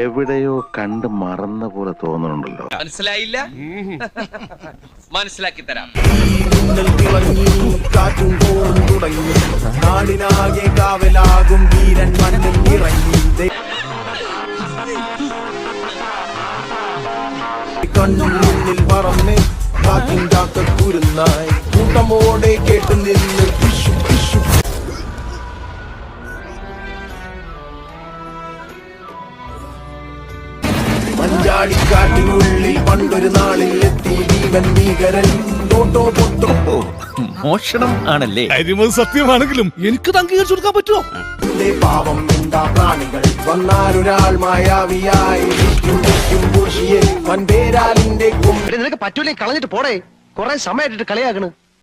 എവിടെയോ കണ്ട് മറന്ന പോലെ തോന്നുന്നുണ്ടല്ലോ. മനസ്സിലായില്ല? മനസ്സിലാക്കി തരാം. കാറ്റും കോറും തുടങ്ങി നാടിനാകെ കാവലാകും വീരൻ മണ്ണിൽ ഇറങ്ങി കണ്ണിൽ പറന്ന് കാറ്റും കാക്കക്കുരുന്നായി കൂട്ടമോടെ കേട്ട് നിന്ന് വിഷു വിഷു മഞ്ചാടിക്കാട്ടിനുള്ളിൽ പണ്ടൊരു നാളിൽ എത്തി ജീവൻ ഭീകരൻ തോട്ടോ പൊട്ടോ. മോഷണം ആണല്ലേ? സത്യമാണെങ്കിലും എനിക്ക് അംഗീകരിച്ചു കൊടുക്കാൻ പറ്റുമോ? പാവം എന്താ പ്രാണികൾ വന്നാലൊരാൾ മായാവിയായി പൂശിയെ വൻപേരാലിന്റെ നിനക്ക് പറ്റൂലേ കളഞ്ഞിട്ട് പോടേ. കുറെ സമയമായിട്ട് കളിയാക്കണ്.